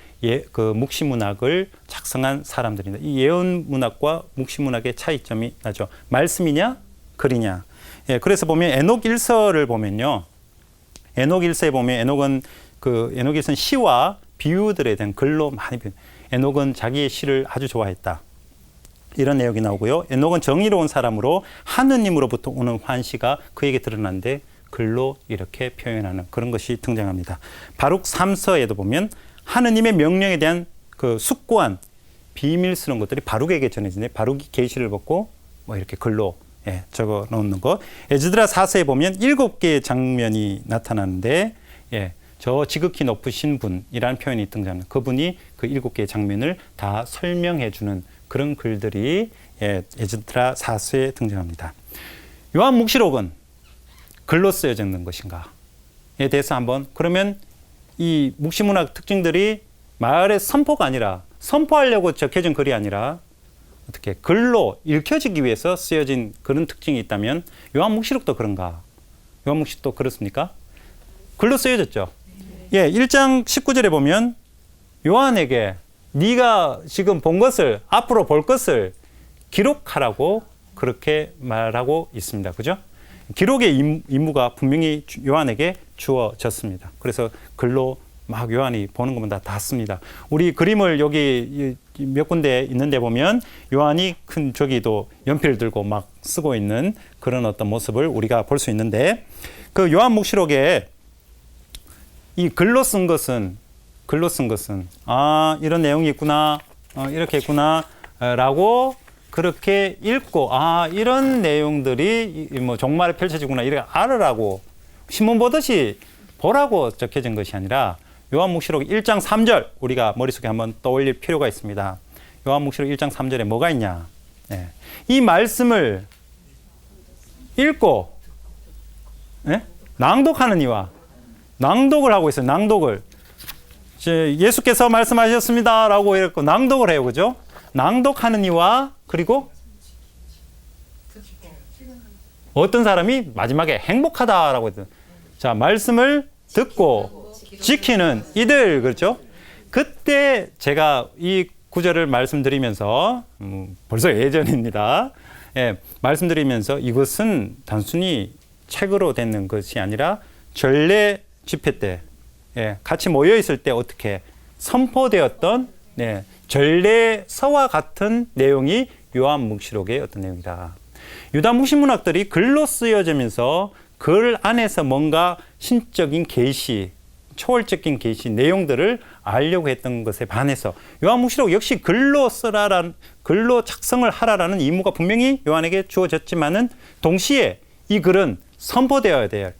그 묵시문학을 작성한 사람들입니다. 이 예언문학과 묵시문학의 차이점이 나죠. 말씀이냐, 글이냐. 그래서 보면 에녹 1서를 보면요. 에녹 1서에 보면 에녹은 시와 비유들에 대한 글로 많이 에녹은 자기의 시를 아주 좋아했다. 이런 내용이 나오고요. 에녹은 정의로운 사람으로 하느님으로부터 오는 환시가 그에게 드러났는데 글로 이렇게 표현하는 그런 것이 등장합니다. 바룩 3서에도 보면 하느님의 명령에 대한 그 숙고한 비밀스러운 것들이 바룩에게 전해지네. 바룩이 계시를 받고 뭐 이렇게 글로 적어 놓는 거. 에스드라 4서에 보면 7개의 장면이 나타나는데 저 지극히 높으신 분이라는 표현이 등장합니다. 그분이 그 7개의 장면을 다 설명해 주는 그런 글들이 에스드라 4서에 등장합니다. 요한묵시록은 글로 쓰여져 있는 것인가에 대해서 한번, 그러면 이 묵시문학 특징들이 마을의 선포가 아니라, 선포하려고 적혀진 글이 아니라 어떻게 글로 읽혀지기 위해서 쓰여진 그런 특징이 있다면 요한묵시록도 그런가? 요한묵시록도 그렇습니까? 글로 쓰여졌죠. 1장 19절에 보면 요한에게 네가 지금 본 것을, 앞으로 볼 것을 기록하라고 그렇게 말하고 있습니다. 그죠? 기록의 임무가 분명히 요한에게 주어졌습니다. 그래서 글로 막 요한이 보는 것만 다 씁니다. 우리 그림을 여기 몇 군데 있는데 보면 요한이 큰 저기도 연필을 들고 막 쓰고 있는 그런 어떤 모습을 우리가 볼 수 있는데, 그 요한묵시록에 이 글로 쓴 것은 이런 내용이 있구나, 이렇게 있구나 라고 그렇게 읽고 이런 내용들이 뭐 종말에 펼쳐지구나 이렇게 알으라고, 신문 보듯이 보라고 적혀진 것이 아니라 요한묵시록 1장 3절 우리가 머릿속에 한번 떠올릴 필요가 있습니다. 요한묵시록 1장 3절에 뭐가 있냐? 이 말씀을 읽고 낭독하는 이와, 낭독을 하고 있어요. 낭독을. 예수께서 말씀하셨습니다 라고 이렇게 낭독을 해요. 그죠? 낭독하는 이와, 그리고 어떤 사람이 마지막에 행복하다라고 했던, 자, 말씀을 듣고 지키는 이들, 그렇죠? 그때 제가 이 구절을 말씀드리면서 벌써 예전입니다. 말씀드리면서 이것은 단순히 책으로 되는 것이 아니라 전례 집회 때 같이 모여 있을 때 어떻게 선포되었던 전례서와 같은 내용이 요한묵시록의 어떤 내용이다. 유다 묵시문학들이 글로 쓰여지면서 글 안에서 뭔가 신적인 계시, 초월적인 계시 내용들을 알려고 했던 것에 반해서 요한묵시록 역시 글로 작성을 하라라는 임무가 분명히 요한에게 주어졌지만은 동시에 이 글은 선포되어야 될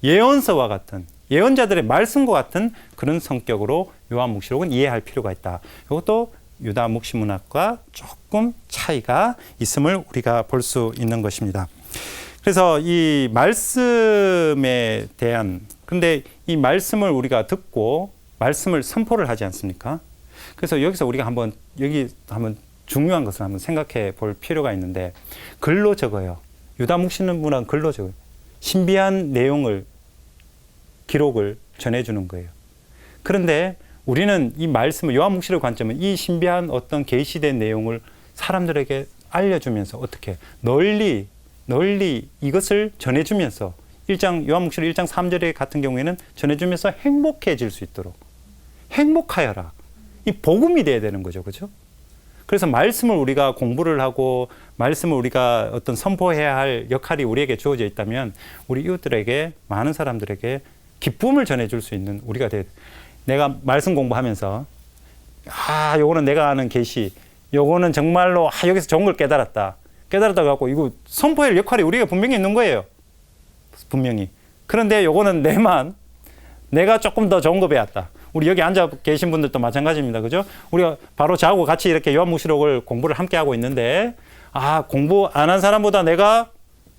예언서와 같은, 예언자들의 말씀과 같은 그런 성격으로 요한묵시록은 이해할 필요가 있다. 이것도 유다 묵시문학과 조금 차이가 있음을 우리가 볼 수 있는 것입니다. 그래서 이 말씀에 대한, 근데 이 말씀을 우리가 듣고 말씀을 선포를 하지 않습니까? 그래서 여기서 우리가 한번 중요한 것을 한번 생각해 볼 필요가 있는데, 글로 적어요. 유다 묵시문학은 글로 적어요. 신비한 내용을, 기록을 전해주는 거예요. 그런데 우리는 이 말씀을, 요한묵시록 관점은 이 신비한 어떤 계시된 내용을 사람들에게 알려주면서 어떻게 널리 이것을 전해주면서 요한묵시록 1장 3절에 같은 경우에는 전해주면서 행복해질 수 있도록, 행복하여라. 이 복음이 돼야 되는 거죠. 그죠? 그래서 말씀을 우리가 공부를 하고 말씀을 우리가 어떤 선포해야 할 역할이 우리에게 주어져 있다면 우리 이웃들에게, 많은 사람들에게 기쁨을 전해줄 수 있는 우리가 돼야 돼. 내가 말씀 공부하면서 요거는 내가 아는 계시, 요거는 정말로 여기서 좋은 걸 깨달았다 갖고 이거 선포할 역할이 우리가 분명히 있는 거예요. 분명히. 그런데 요거는 내가 조금 더 좋은 거 배웠다. 우리 여기 앉아 계신 분들도 마찬가지입니다. 그죠? 우리가 바로 저하고 같이 이렇게 요한묵시록을 공부를 함께 하고 있는데, 공부 안 한 사람보다 내가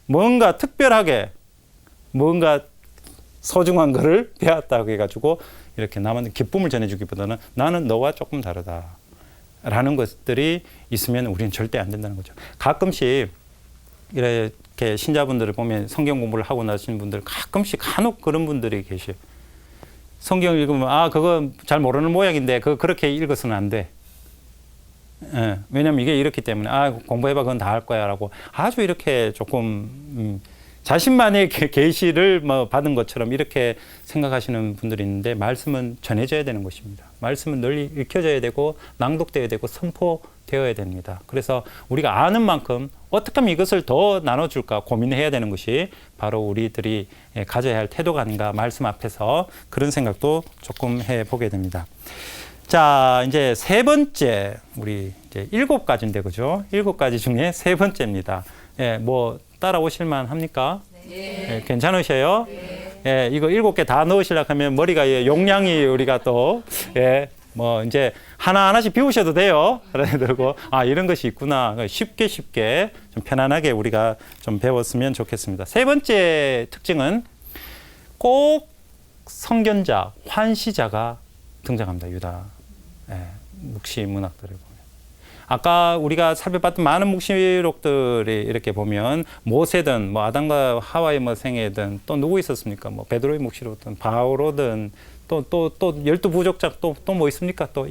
뭔가 특별하게, 뭔가 소중한 거를 배웠다고 해가지고 이렇게 남한테 기쁨을 전해주기보다는 나는 너와 조금 다르다라는 것들이 있으면 우리는 절대 안 된다는 거죠. 가끔씩 이렇게 신자분들을 보면 성경 공부를 하고 나신 분들 가끔씩 간혹 그런 분들이 계셔요. 성경을 읽으면 그거 잘 모르는 모양인데 그렇게 읽어서는 안 돼. 왜냐면 이게 이렇기 때문에 공부해봐 그건 다 할 거야 라고 아주 이렇게 조금 자신만의 계시를 받은 것처럼 이렇게 생각하시는 분들이 있는데, 말씀은 전해져야 되는 것입니다. 말씀은 널리 읽혀져야 되고 낭독되어야 되고 선포되어야 됩니다. 그래서 우리가 아는 만큼 어떻게 하면 이것을 더 나눠줄까 고민해야 되는 것이 바로 우리들이 가져야 할 태도가 아닌가 말씀 앞에서 그런 생각도 조금 해보게 됩니다. 자, 이제 세 번째, 우리 이제 7가지인데, 그죠? 7가지 중에 세 번째입니다. 예, 뭐, 따라오실만 합니까? 네. 예, 괜찮으셔요? 네. 예, 이거 7개 다 넣으시려고 하면 머리가 용량이 우리가 또, 예, 뭐, 이제 하나하나씩 비우셔도 돼요. 그러고, 아, 이런 것이 있구나. 쉽게 좀 편안하게 우리가 좀 배웠으면 좋겠습니다. 세 번째 특징은 꼭 선견자, 환시자가 등장합니다. 유다. 예, 묵시 문학들을 보면. 아까 우리가 살펴봤던 많은 묵시록들이 이렇게 보면 모세든 뭐 아담과 하와의 뭐 생애든 또 누구 있었습니까? 뭐 베드로의 묵시록든 바오로든 또 12부족장 또 뭐 있습니까? 또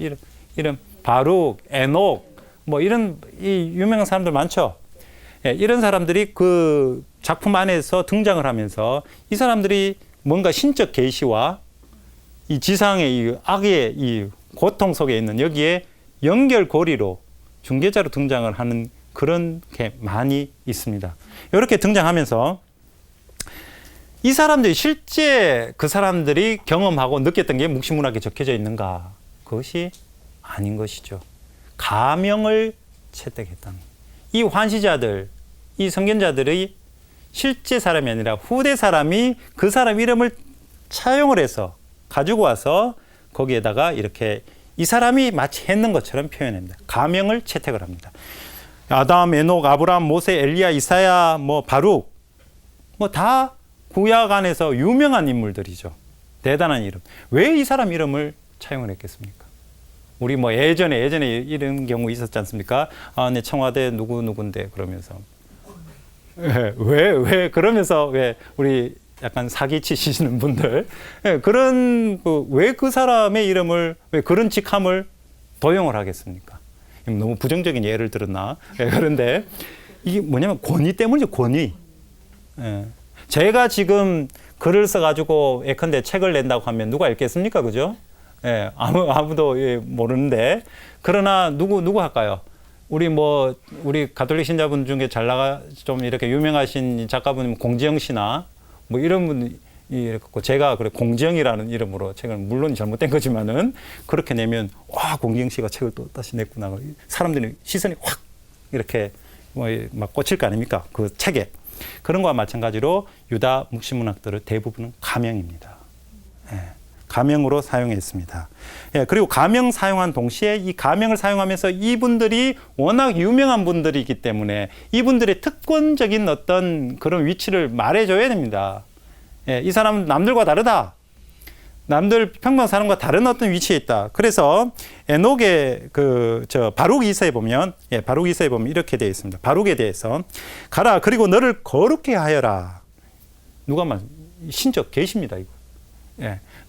이름 바룩, 에녹 뭐 이런 이 유명한 사람들 많죠. 예, 이런 사람들이 그 작품 안에서 등장을 하면서 이 사람들이 뭔가 신적 계시와 이 지상의 이 악의 이 고통 속에 있는 여기에 연결고리로 중개자로 등장을 하는 그런 게 많이 있습니다. 이렇게 등장하면서 이 사람들이 실제 그 사람들이 경험하고 느꼈던 게 묵시문학에 적혀져 있는가? 그것이 아닌 것이죠. 가명을 채택했다는 이 환시자들, 이 선견자들이 실제 사람이 아니라 후대 사람이 그 사람 이름을 차용을 해서 가지고 와서 거기에다가 이렇게 이 사람이 마치 했는 것처럼 표현합니다. 가명을 채택을 합니다. 아담, 에녹, 아브라함, 모세, 엘리야, 이사야, 뭐 바룩, 뭐 다 구약 안에서 유명한 인물들이죠. 대단한 이름. 왜 이 사람 이름을 차용을 했겠습니까? 우리 뭐 예전에 이런 경우 있었지 않습니까? 아, 내 청와대 누구인데 그러면서 왜 그러면서 왜 우리 약간 사기 치시는 분들 그런 왜 그 사람의 이름을 왜 그런 직함을 도용을 하겠습니까? 너무 부정적인 예를 들었나? 그런데 이게 뭐냐면 권위 때문이죠. 권위. 제가 지금 글을 써가지고 예컨대 책을 낸다고 하면 누가 읽겠습니까? 그죠? 아무도 모르는데 그러나 누구 할까요? 우리 가톨릭 신자분 중에 좀 이렇게 유명하신 작가분이면 공지영 씨나 뭐 이런 분이 이렇고 제가 그래 공지영이라는 이름으로 책을 물론 잘못된 거지만은 그렇게 내면 와 공지영 씨가 책을 또 다시 냈구나 사람들이 시선이 확 이렇게 뭐 막 꽂힐 거 아닙니까? 그 책에 그런 거와 마찬가지로 유다 묵시문학들의 대부분은 가명입니다. 가명으로 사용했습니다. 그리고 가명 사용한 동시에 이 가명을 사용하면서 이분들이 워낙 유명한 분들이기 때문에 이분들의 특권적인 어떤 그런 위치를 말해줘야 됩니다. 이 사람은 남들과 다르다. 남들 평범한 사람과 다른 어떤 위치에 있다. 그래서 에녹의 바룩 이서에 보면 이렇게 되어 있습니다. 바룩에 대해서 가라 그리고 너를 거룩해 하여라. 누가 말 신적 계십니다 이거.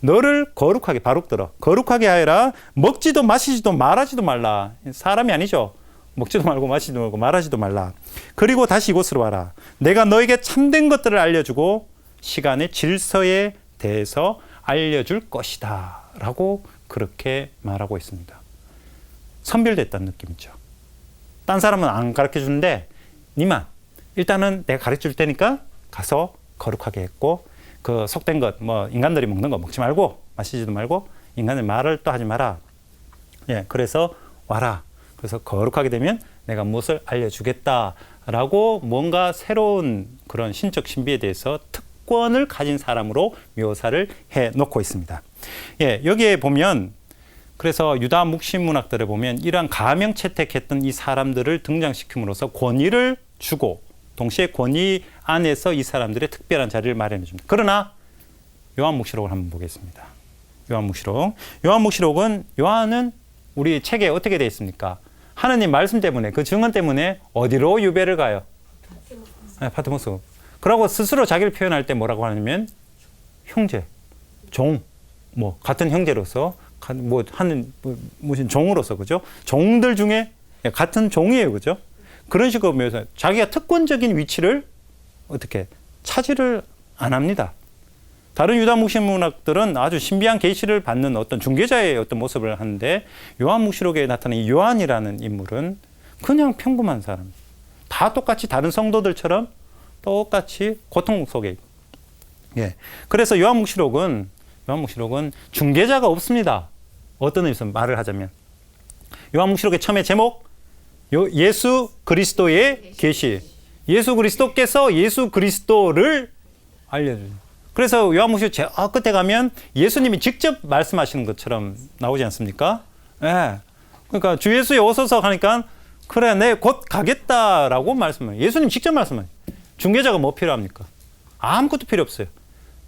너를 거룩하게 바룩들어 거룩하게 하여라. 먹지도 마시지도 말하지도 말라. 사람이 아니죠. 먹지도 말고 마시지도 말고 말하지도 말라. 그리고 다시 이곳으로 와라. 내가 너에게 참된 것들을 알려주고 시간의 질서에 대해서 알려줄 것이다 라고 그렇게 말하고 있습니다. 선별됐다는 느낌이죠. 딴 사람은 안 가르쳐 주는데 니만 일단은 내가 가르쳐 줄 테니까 가서 거룩하게 했고 그 속된 것, 뭐 인간들이 먹는 거 먹지 말고 마시지도 말고 인간의 말을 또 하지 마라. 그래서 와라. 그래서 거룩하게 되면 내가 무엇을 알려주겠다라고 뭔가 새로운 그런 신적 신비에 대해서 특권을 가진 사람으로 묘사를 해놓고 있습니다. 여기에 보면 그래서 유다 묵시문학들을 보면 이러한 가명 채택했던 이 사람들을 등장시킴으로써 권위를 주고 동시에 권위 안에서 이 사람들의 특별한 자리를 마련해 줍니다. 그러나 요한묵시록을 한번 보겠습니다. 요한묵시록은 요한은 우리 책에 어떻게 되어 있습니까? 하느님 말씀 때문에 그 증언 때문에 어디로 유배를 가요? 파트모스. 그러고 스스로 자기를 표현할 때 뭐라고 하냐면 형제, 종, 뭐 같은 형제로서 무슨 종으로서 그죠? 종들 중에 같은 종이에요, 그죠? 그런 식으로 묘사. 자기가 특권적인 위치를 어떻게 차지를 안 합니다. 다른 유다 묵시문학들은 아주 신비한 계시를 받는 어떤 중개자의 어떤 모습을 하는데 요한묵시록에 나타난 이 요한이라는 인물은 그냥 평범한 사람. 다 똑같이 다른 성도들처럼 똑같이 고통 속에. 예. 그래서 요한묵시록은 중개자가 없습니다. 어떤 의미에서 말을 하자면 요한묵시록의 처음에 제목 예수 그리스도의 계시. 예수 그리스도께서 예수 그리스도를 알려줘요. 그래서 요한묵시록 끝에 가면 예수님이 직접 말씀하시는 것처럼 나오지 않습니까? 예. 그러니까 주 예수에 오소서 하니까 그래, 내 곧 가겠다라고 말씀해요. 예수님 직접 말씀해요. 중개자가 뭐 필요합니까? 아무것도 필요 없어요.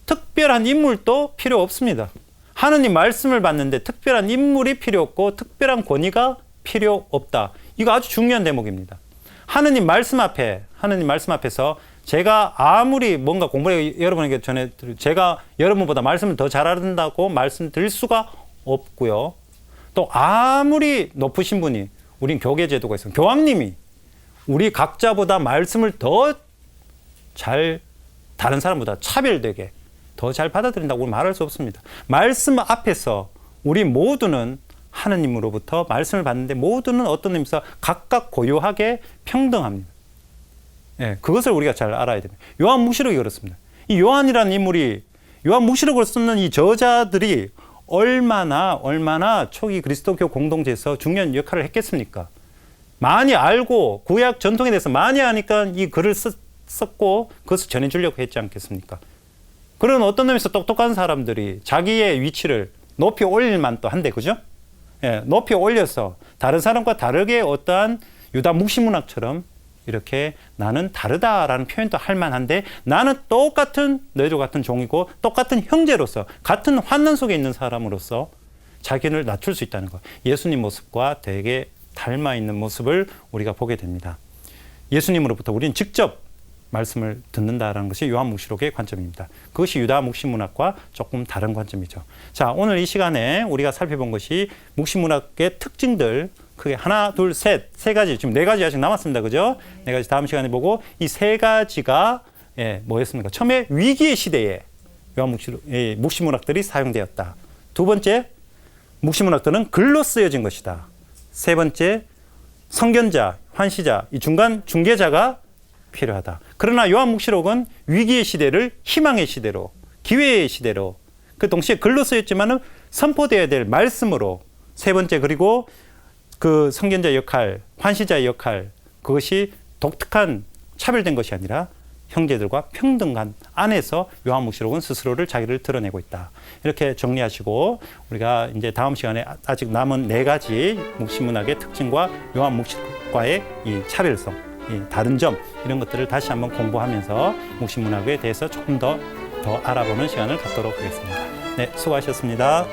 특별한 인물도 필요 없습니다. 하느님 말씀을 받는데 특별한 인물이 필요 없고 특별한 권위가 필요 없다. 이거 아주 중요한 대목입니다. 하느님 말씀 앞에서 제가 아무리 뭔가 공부를 여러분에게 제가 여러분보다 말씀을 더 잘한다고 말씀드릴 수가 없고요. 또 아무리 높으신 분이, 우린 교계 제도가 있어요. 교황님이 우리 각자보다 말씀을 더 잘, 다른 사람보다 차별되게 더 잘 받아들인다고 말할 수 없습니다. 말씀 앞에서 우리 모두는 하느님으로부터 말씀을 받는데 모두는 어떤 의미에서 각각 고유하게 평등합니다. 예, 그것을 우리가 잘 알아야 됩니다. 요한묵시록이 그렇습니다. 이 요한이라는 인물이, 요한묵시록을 쓰는 이 저자들이 얼마나 초기 그리스도교 공동체에서 중요한 역할을 했겠습니까? 많이 알고 구약 전통에 대해서 많이 아니까 이 글을 썼고 그것을 전해주려고 했지 않겠습니까? 그런 어떤 의미에서 똑똑한 사람들이 자기의 위치를 높이 올릴 만도 한데, 그죠? 예, 높이 올려서 다른 사람과 다르게 어떠한 유다 묵시문학처럼 이렇게 나는 다르다라는 표현도 할 만한데 나는 똑같은 너희들 같은 종이고 똑같은 형제로서 같은 환난 속에 있는 사람으로서 자기를 낮출 수 있다는 것. 예수님 모습과 되게 닮아 있는 모습을 우리가 보게 됩니다. 예수님으로부터 우리는 직접 말씀을 듣는다라는 것이 요한묵시록의 관점입니다. 그것이 유다 묵시문학과 조금 다른 관점이죠. 자, 오늘 이 시간에 우리가 살펴본 것이 묵시문학의 특징들, 크게 하나, 둘, 셋, 세 가지, 지금 네 가지 아직 남았습니다. 그죠? 네 가지 다음 시간에 보고 이 세 가지가 뭐였습니까? 처음에 위기의 시대에 묵시문학들이 사용되었다. 두 번째, 묵시문학들은 글로 쓰여진 것이다. 세 번째, 선견자, 환시자, 이 중간 중개자가 필요하다. 그러나 요한묵시록은 위기의 시대를 희망의 시대로, 기회의 시대로, 그 동시에 글로 쓰였지만은 선포되어야 될 말씀으로, 세 번째, 그리고 그 선견자 역할, 환시자의 역할, 그것이 독특한 차별된 것이 아니라 형제들과 평등한 안에서 요한묵시록은 스스로를 자기를 드러내고 있다. 이렇게 정리하시고 우리가 이제 다음 시간에 아직 남은 네 가지 묵시문학의 특징과 요한묵시록과의 이 차별성, 이 다른 점, 이런 것들을 다시 한번 공부하면서 묵시문학에 대해서 조금 더 알아보는 시간을 갖도록 하겠습니다. 네, 수고하셨습니다.